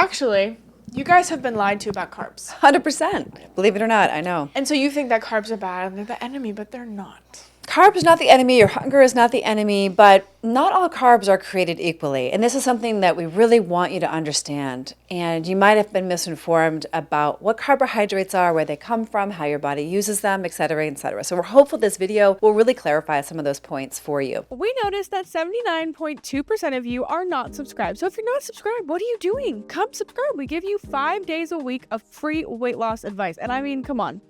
actually, you guys have been lied to about carbs. 100%. Believe it or not, I know. And so you think that carbs are bad and they're the enemy, but they're not. Carbs are not the enemy, your hunger is not the enemy, but not all carbs are created equally. And this is something that we really want you to understand. And you might have been misinformed about what carbohydrates are, where they come from, how your body uses them, et cetera, et cetera. So we're hopeful this video will really clarify some of those points for you. We noticed that 79.2% of you are not subscribed. So if you're not subscribed, what are you doing? Come subscribe. We give you 5 days a week of free weight loss advice. And I mean, come on.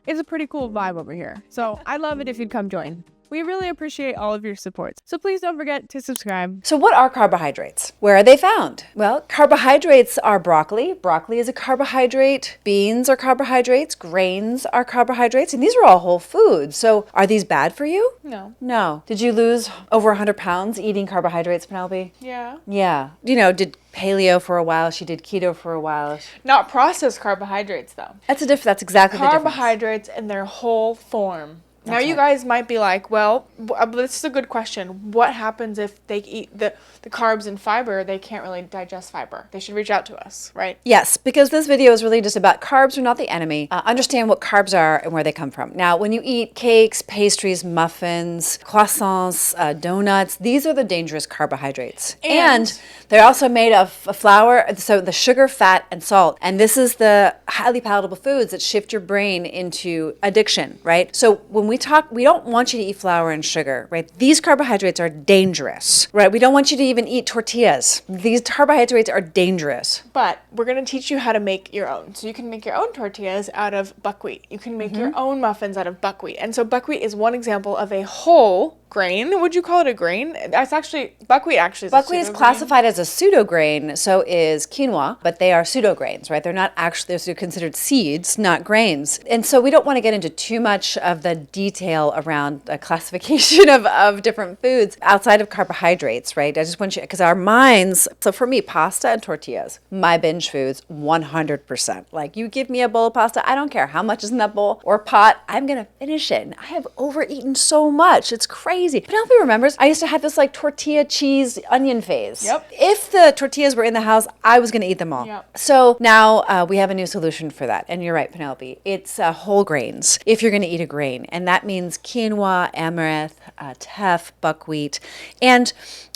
It's a pretty cool vibe over here. So I'd love it if you'd come join. We really appreciate all of your support. So please don't forget to subscribe. So what are carbohydrates? Where are they found? Well, carbohydrates are broccoli. Broccoli is a carbohydrate. Beans are carbohydrates. Grains are carbohydrates. And these are all whole foods. So are these bad for you? No. No. Did you lose over 100 pounds eating carbohydrates, Penelope? Yeah. Yeah. Did paleo for a while. She did keto for a while. Not processed carbohydrates, though. That's exactly the difference. Carbohydrates in their whole form. Now, That's you right. guys might be like, well, this is a good question. What happens if they eat the carbs and fiber? They can't really digest fiber. They should reach out to us, right? Yes, because this video is really just about carbs are not the enemy. Understand what carbs are and where they come from. Now, when you eat cakes, pastries, muffins, croissants, donuts, these are the dangerous carbohydrates. And they're also made of flour, so the sugar, fat, and salt. And this is the highly palatable foods that shift your brain into addiction, right? So when we talk, we don't want you to eat flour and sugar, right? These carbohydrates are dangerous, right? We don't want you to even eat tortillas. These carbohydrates are dangerous. But we're going to teach you how to make your own. So you can make your own tortillas out of buckwheat. You can make your own muffins out of buckwheat. And so buckwheat is one example of a whole grain. Would you call it a grain? That's actually, buckwheat actually is Buckwheat is classified as a pseudograin, so is quinoa, but they are pseudograins, right? They're not actually, they're considered seeds, not grains. And so we don't want to get into too much of the detail around a classification of different foods outside of carbohydrates, right? I just want you, because our minds, so for me, pasta and tortillas, my binge foods, 100%. Like you give me a bowl of pasta, I don't care how much is in that bowl or pot, I'm going to finish it. And I have overeaten so much. It's crazy. Penelope remembers, I used to have this like tortilla, cheese, onion phase. Yep. If the tortillas were in the house, I was going to eat them all. Yep. So now we have a new solution for that. And you're right, Penelope. It's whole grains if you're going to eat a grain. And that means quinoa, amaranth, teff, buckwheat. And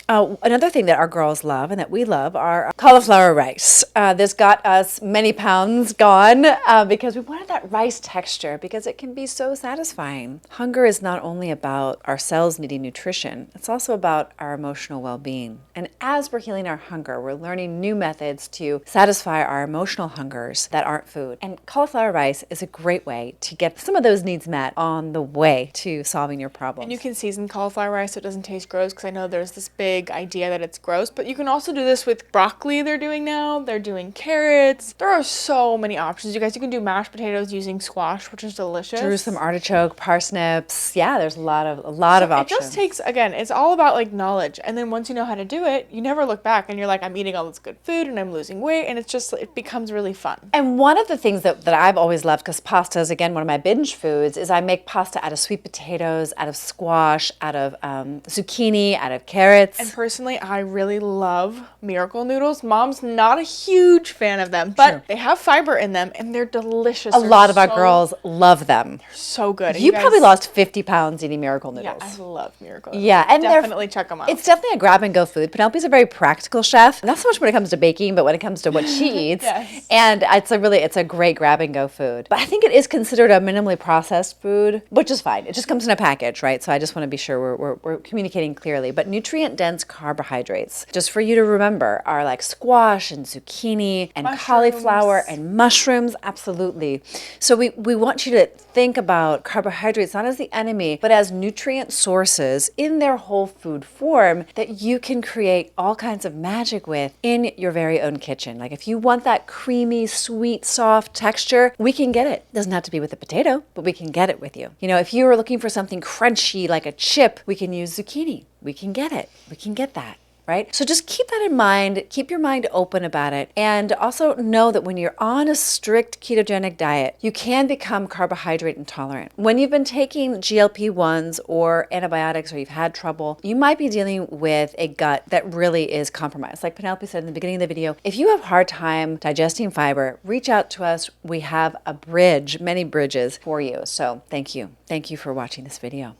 another thing that our girls love and that we love are cauliflower rice. This got us many pounds gone because we wanted that rice texture because it can be so satisfying. Hunger is not only about our cells needing nutrition, it's also about our emotional well-being. And as we're healing our hunger, we're learning new methods to satisfy our emotional hungers that aren't food. And cauliflower rice is a great way to get some of those needs met on the way to solving your problems. And you can season cauliflower rice so it doesn't taste gross, because I know there's this big idea that it's gross, but you can also do this with broccoli. They're doing now. They're doing carrots. There are so many options, you guys. You can do mashed potatoes using squash, which is delicious. Jerusalem artichoke, parsnips. Yeah, there's a lot of options. It just takes, again, it's all about like knowledge. And then once you know how to do it, you never look back and you're like, I'm eating all this good food and I'm losing weight, and it becomes really fun. And one of the things that I've always loved, because pasta is, again, one of my binge foods, is I make pasta out of sweet potatoes, out of squash, out of zucchini, out of carrots. And personally, I really love Miracle noodles. Mom's not a huge fan of them, but they have fiber in them and they're delicious. A lot of our girls love them. They're so good. You probably lost 50 pounds eating Miracle noodles. Yeah, I love Miracle noodles. Yeah, and definitely check them out. It's definitely a grab and go food. Penelope's a very practical chef, not so much when it comes to baking, but when it comes to what she eats. Yes. And it's a great grab and go food. But I think it is considered a minimally processed food, which is fine. It just comes in a package, right? So I just want to be sure we're communicating clearly. But nutrient dense carbohydrates, just for you to remember, are like squash and zucchini and cauliflower and mushrooms. Absolutely. So we want you to think about carbohydrates not as the enemy, but as nutrient sources in their whole food form that you can create all kinds of magic with in your very own kitchen. Like if you want that creamy, sweet, soft texture, we can get it. It doesn't have to be with a potato, but we can get it with you. You know, if you were looking for something crunchy like a chip, we can use zucchini. We can get it. We can get that. right? So just keep that in mind, keep your mind open about it, and also know that when you're on a strict ketogenic diet, you can become carbohydrate intolerant. When you've been taking GLP-1s or antibiotics or you've had trouble, you might be dealing with a gut that really is compromised. Like Penelope said in the beginning of the video, if you have a hard time digesting fiber, reach out to us. We have a bridge, many bridges for you. So thank you. Thank you for watching this video.